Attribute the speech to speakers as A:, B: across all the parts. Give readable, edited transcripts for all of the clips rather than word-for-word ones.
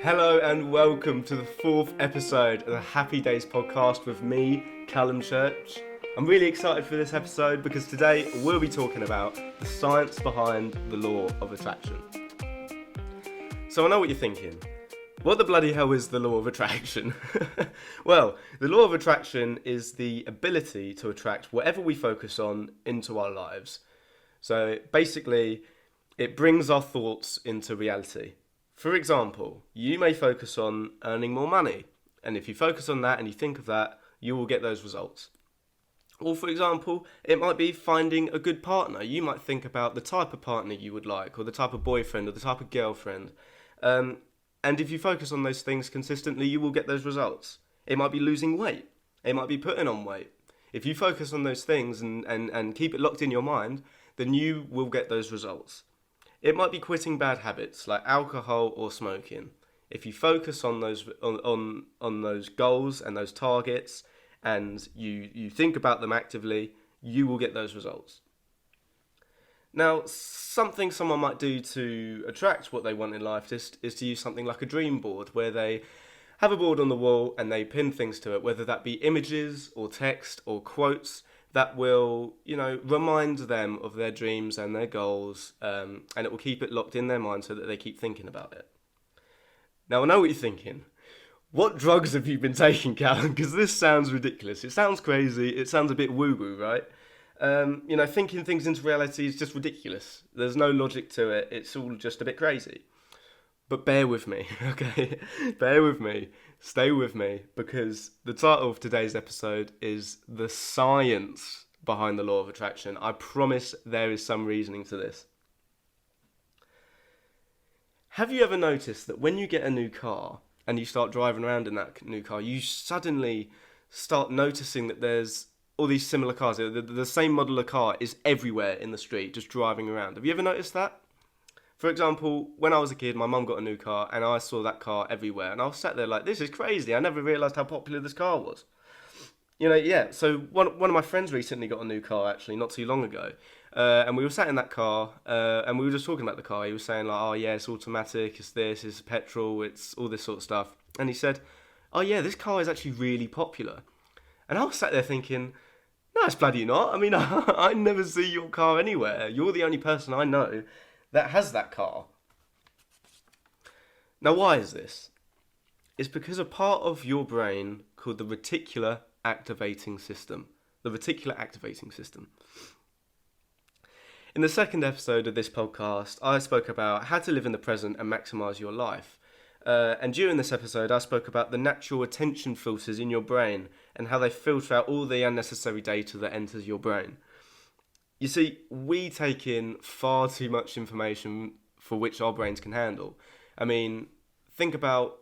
A: Hello and welcome to the fourth episode of the Happy Days podcast with me, Callum Church. I'm really excited for this episode because today we'll be talking about the science behind the law of attraction. So I know what you're thinking. What the bloody hell is the law of attraction? Well, the law of attraction is the ability to attract whatever we focus on into our lives. So basically, it brings our thoughts into reality. For example, you may focus on earning more money, and if you focus on that and you think of that, you will get those results. Or for example, it might be finding a good partner. You might think about the type of partner you would like, or the type of boyfriend, or the type of girlfriend. And if you focus on those things consistently, you will get those results. It might be losing weight. It might be putting on weight. If you focus on those things and keep it locked in your mind, then you will get those results. It might be quitting bad habits like alcohol or smoking. If you focus on those on those goals and those targets and you think about them actively, you will get those results. Now, something someone might do to attract what they want in life is to use something like a dream board, where they have a board on the wall and they pin things to it, whether that be images or text or quotes that will, remind them of their dreams and their goals, and it will keep it locked in their mind so that they keep thinking about it. Now, I know what you're thinking. What drugs have you been taking, Callum? Because this sounds ridiculous. It sounds crazy. It sounds a bit woo-woo, right? Thinking things into reality is just ridiculous. There's no logic to it. It's all just a bit crazy. But bear with me, okay? Bear with me. Stay with me, because the title of today's episode is The Science Behind the Law of Attraction. I promise there is some reasoning to this. Have you ever noticed that when you get a new car and you start driving around in that new car, you suddenly start noticing that there's all these similar cars? The same model of car is everywhere in the street, just driving around. Have you ever noticed that? For example, when I was a kid, my mum got a new car and I saw that car everywhere. And I was sat there like, this is crazy. I never realised how popular this car was. So one of my friends recently got a new car, actually, not too long ago. And we were sat in that car and we were just talking about the car. He was saying like, oh yeah, it's automatic, it's this, it's petrol, it's all this sort of stuff. And he said, oh yeah, this car is actually really popular. And I was sat there thinking, no, it's bloody not. I mean, I never see your car anywhere. You're the only person I know that has that car. Now, why is this? It's because a part of your brain called the reticular activating system. The reticular activating system. In the second episode of this podcast, I spoke about how to live in the present and maximise your life. And during this episode, I spoke about the natural attention filters in your brain and how they filter out all the unnecessary data that enters your brain. You see, we take in far too much information for which our brains can handle. I mean, think about,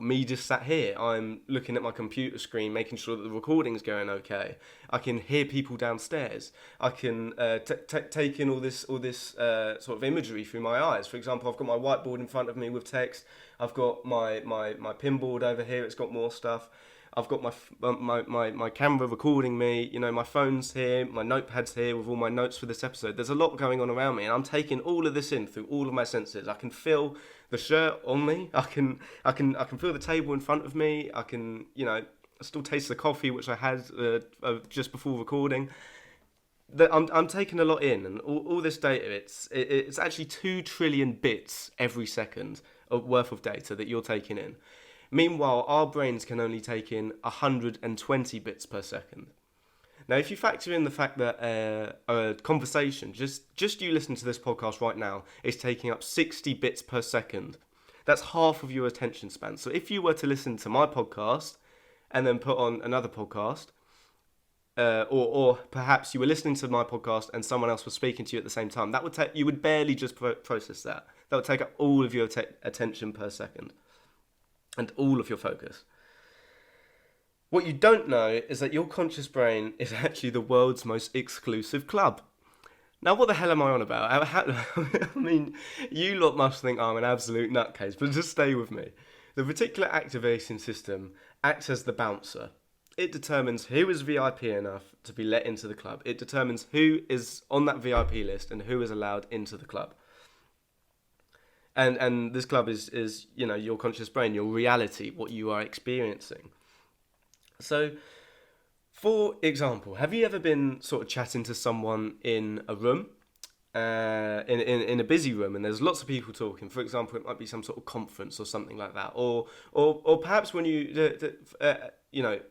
A: me just sat here. I'm looking at my computer screen, making sure that the recording's going okay. I can hear people downstairs. I can take in all this sort of imagery through my eyes. For example, I've got my whiteboard in front of me with text. I've got my pinboard over here. It's got more stuff. I've got my camera recording me, my phone's here, my notepad's here with all my notes for this episode. There's a lot going on around me, and I'm taking all of this in through all of my senses. I can feel the shirt on me. I can feel the table in front of me. I can, I still taste the coffee which I had just before recording. I'm taking a lot in, and all this data. It's actually 2 trillion bits every second worth of data that you're taking in. Meanwhile, our brains can only take in 120 bits per second. Now, if you factor in the fact that a conversation, just you listen to this podcast right now, is taking up 60 bits per second, that's half of your attention span. So if you were to listen to my podcast and then put on another podcast, or perhaps you were listening to my podcast and someone else was speaking to you at the same time, that would you would barely just process that. That would take up all of your attention per second. And all of your focus. What you don't know is that your conscious brain is actually the world's most exclusive club. Now, what the hell am I on about? I mean, you lot must think I'm an absolute nutcase, but just stay with me. The reticular activation system acts as the bouncer. It determines who is VIP enough to be let into the club. It determines who is on that VIP list and who is allowed into the club. And this club is your conscious brain, your reality, what you are experiencing. So, for example, have you ever been sort of chatting to someone in a room, in a busy room, and there's lots of people talking? For example, it might be some sort of conference or something like that, or perhaps when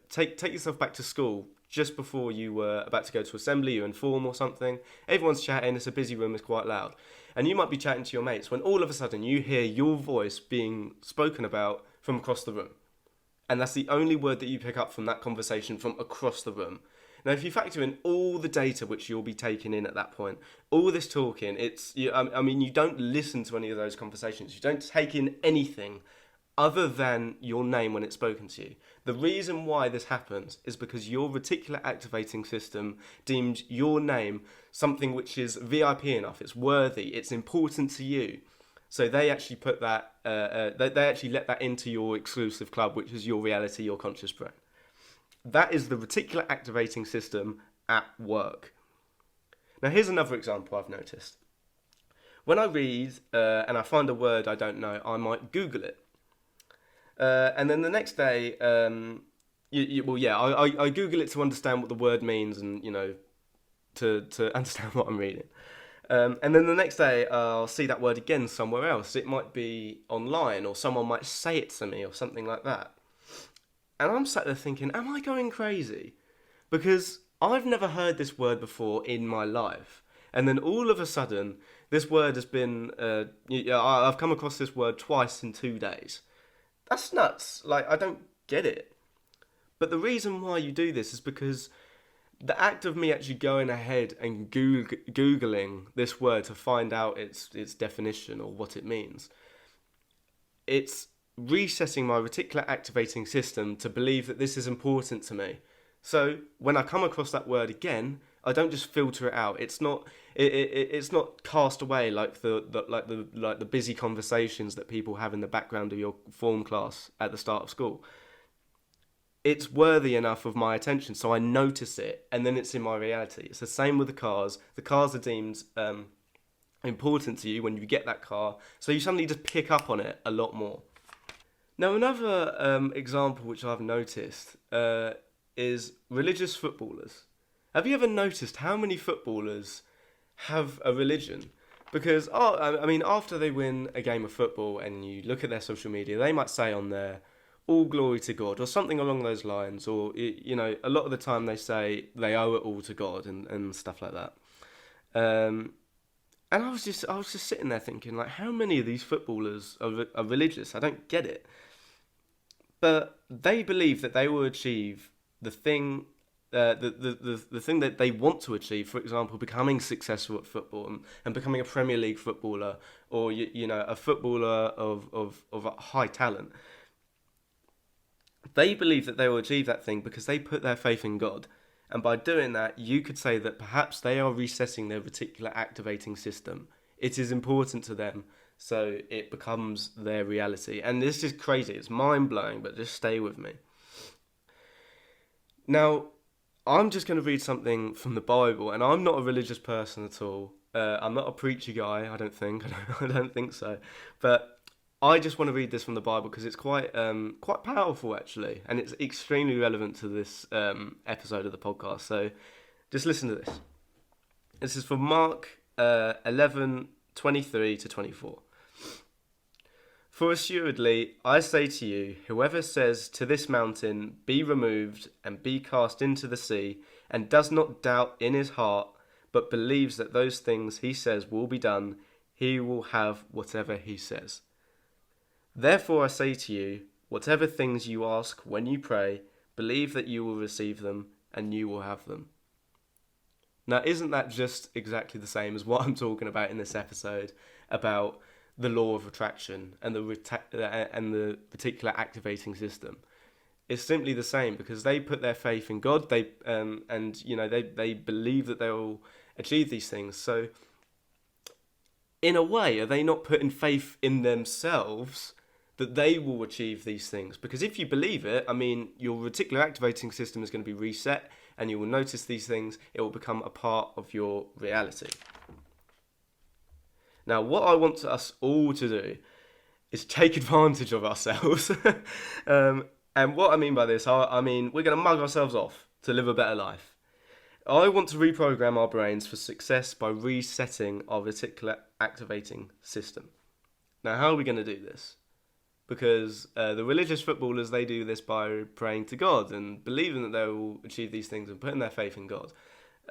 A: take yourself back to school just before you were about to go to assembly, you're in form or something. Everyone's chatting. It's a busy room. It's quite loud, and you might be chatting to your mates when all of a sudden you hear your voice being spoken about from across the room. And that's the only word that you pick up from that conversation from across the room. Now, if you factor in all the data which you'll be taking in at that point, all this talking, you don't listen to any of those conversations. You don't take in anything other than your name when it's spoken to you. The reason why this happens is because your reticular activating system deems your name something which is VIP enough, it's worthy, it's important to you. So they actually put that, they actually let that into your exclusive club, which is your reality, your conscious brain. That is the reticular activating system at work. Now, here's another example I've noticed. When I read and I find a word I don't know, I might Google it. And then the next day, I Google it to understand what the word means and, to understand what I'm reading. And then the next day, I'll see that word again somewhere else. It might be online, or someone might say it to me, or something like that. And I'm sat there thinking, am I going crazy? Because I've never heard this word before in my life. And then all of a sudden, this word has been, I've come across this word twice in 2 days. That's nuts. Like, I don't get it. But the reason why you do this is because the act of me actually going ahead and Googling this word to find out its definition or what it means, it's resetting my reticular activating system to believe that this is important to me. So when I come across that word again, I don't just filter it out. It's not cast away like the busy conversations that people have in the background of your form class at the start of school. It's worthy enough of my attention, so I notice it, and then it's in my reality. It's the same with the cars. The cars are deemed important to you when you get that car, so you suddenly just pick up on it a lot more. Now, another example which I've noticed is religious footballers. Have you ever noticed how many footballers have a religion? Because, after they win a game of football and you look at their social media, they might say on there, all glory to God, or something along those lines, or, a lot of the time they say they owe it all to God and stuff like that. And I was just sitting there thinking, like, how many of these footballers are religious? I don't get it. But they believe that they will achieve the thing, the thing that they want to achieve. For example, becoming successful at football and becoming a Premier League footballer, or a footballer of high talent. They believe that they will achieve that thing because they put their faith in God. And by doing that, you could say that perhaps they are resetting their reticular activating system. It is important to them, so it becomes their reality. And this is crazy. It's mind-blowing, but just stay with me. Now, I'm just going to read something from the Bible, and I'm not a religious person at all. I'm not a preacher guy, I don't think. I don't think so. But I just want to read this from the Bible because it's quite powerful, actually, and it's extremely relevant to this episode of the podcast. So just listen to this. This is from Mark 11:23-24. For assuredly, I say to you, whoever says to this mountain, be removed and be cast into the sea, and does not doubt in his heart, but believes that those things he says will be done, he will have whatever he says. Therefore I say to you, whatever things you ask when you pray, believe that you will receive them, and you will have them. Now, isn't that just exactly the same as what I'm talking about in this episode about the law of attraction and the reticular activating system? It's simply the same because they put their faith in God. They believe that they will achieve these things. So, in a way, are they not putting faith in themselves that they will achieve these things? Because if you believe it, your reticular activating system is going to be reset, and you will notice these things. It will become a part of your reality. Now, what I want us all to do is take advantage of ourselves. And what I mean by this, I mean we're going to mug ourselves off to live a better life. I want to reprogram our brains for success by resetting our reticular activating system. Now, how are we going to do this? Because the religious footballers, they do this by praying to God and believing that they will achieve these things and putting their faith in God.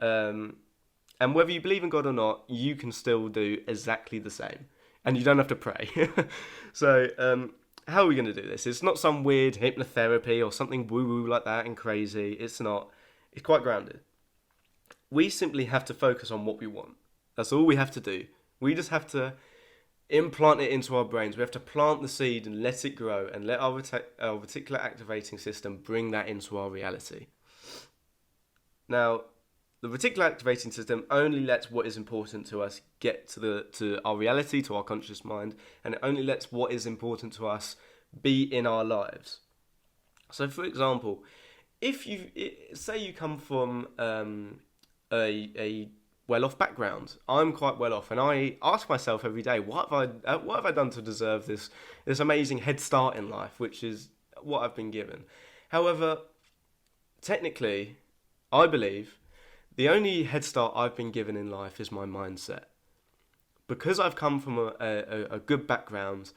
A: And whether you believe in God or not, you can still do exactly the same. And you don't have to pray. So, how are we going to do this? It's not some weird hypnotherapy or something woo-woo like that and crazy. It's not. It's quite grounded. We simply have to focus on what we want. That's all we have to do. We just have to implant it into our brains. We have to plant the seed and let it grow and let our reticular activating system bring that into our reality. Now, the reticular activating system only lets what is important to us get to our reality, to our conscious mind, and it only lets what is important to us be in our lives. So, for example, if say you come from a well-off background. I'm quite well off, and I ask myself every day, what have I done to deserve this amazing head start in life, which is what I've been given. However, technically, I believe the only head start I've been given in life is my mindset. Because I've come from a good background,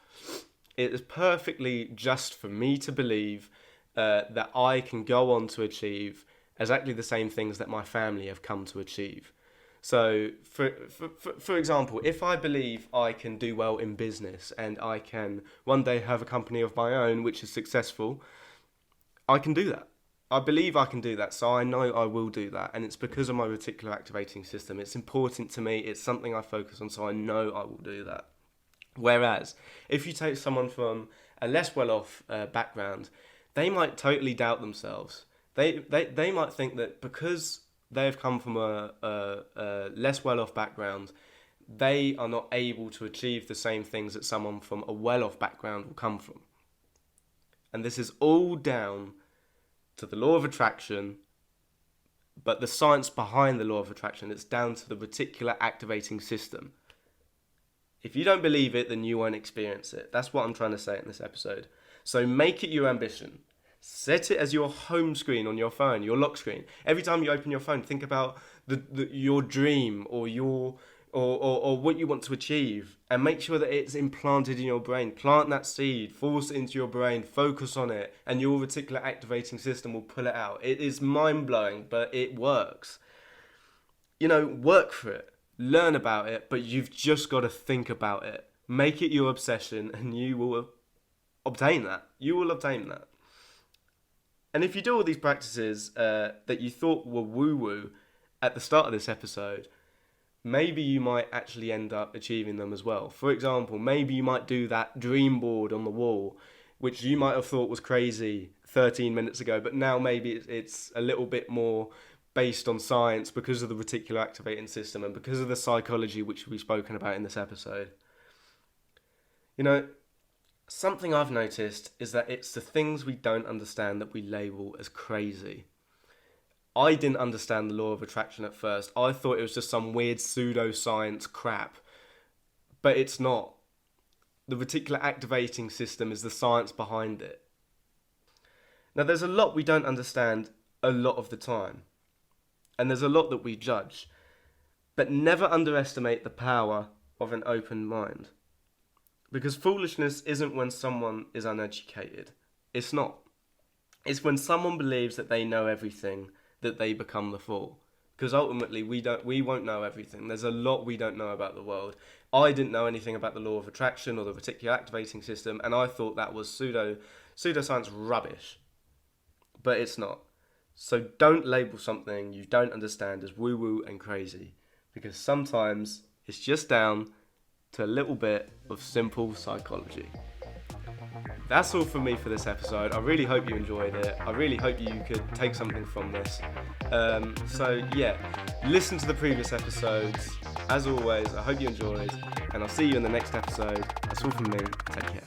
A: it is perfectly just for me to believe that I can go on to achieve exactly the same things that my family have come to achieve. So, for example, if I believe I can do well in business and I can one day have a company of my own which is successful, I can do that. I believe I can do that, so I know I will do that. And it's because of my reticular activating system. It's important to me. It's something I focus on, so I know I will do that. Whereas, if you take someone from a less well-off background, they might totally doubt themselves. They might think that because they've come from a less well-off background, they are not able to achieve the same things that someone from a well-off background will come from. And this is all down to the law of attraction, but the science behind the law of attraction, it's down to the reticular activating system. If you don't believe it, then you won't experience it. That's what I'm trying to say in this episode. So make it your ambition. Set it as your home screen on your phone, your lock screen. Every time you open your phone, think about your dream or or what you want to achieve, and make sure that it's implanted in your brain. Plant that seed, force it into your brain, focus on it, and your reticular activating system will pull it out. It is mind-blowing, but it works. Work for it, learn about it, but you've just got to think about it. Make it your obsession, and you will obtain that. You will obtain that. And if you do all these practices that you thought were woo-woo at the start of this episode, maybe you might actually end up achieving them as well. For example, maybe you might do that dream board on the wall, which you might have thought was crazy 13 minutes ago, but now maybe it's a little bit more based on science because of the reticular activating system and because of the psychology which we've spoken about in this episode. Something I've noticed is that it's the things we don't understand that we label as crazy. I didn't understand the law of attraction at first. I thought it was just some weird pseudoscience crap. But it's not. The reticular activating system is the science behind it. Now, there's a lot we don't understand a lot of the time. And there's a lot that we judge. But never underestimate the power of an open mind. Because foolishness isn't when someone is uneducated. It's not. It's when someone believes that they know everything that they become the fool. Because ultimately we won't know everything. There's a lot we don't know about the world. I didn't know anything about the law of attraction or the reticular activating system, and I thought that was pseudoscience rubbish. But it's not. So don't label something you don't understand as woo-woo and crazy. Because sometimes it's just down to a little bit of simple psychology. That's all from me for this episode. I really hope you enjoyed it. I really hope you could take something from this. Listen to the previous episodes. As always, I hope you enjoyed, and I'll see you in the next episode. That's all from me. Take care.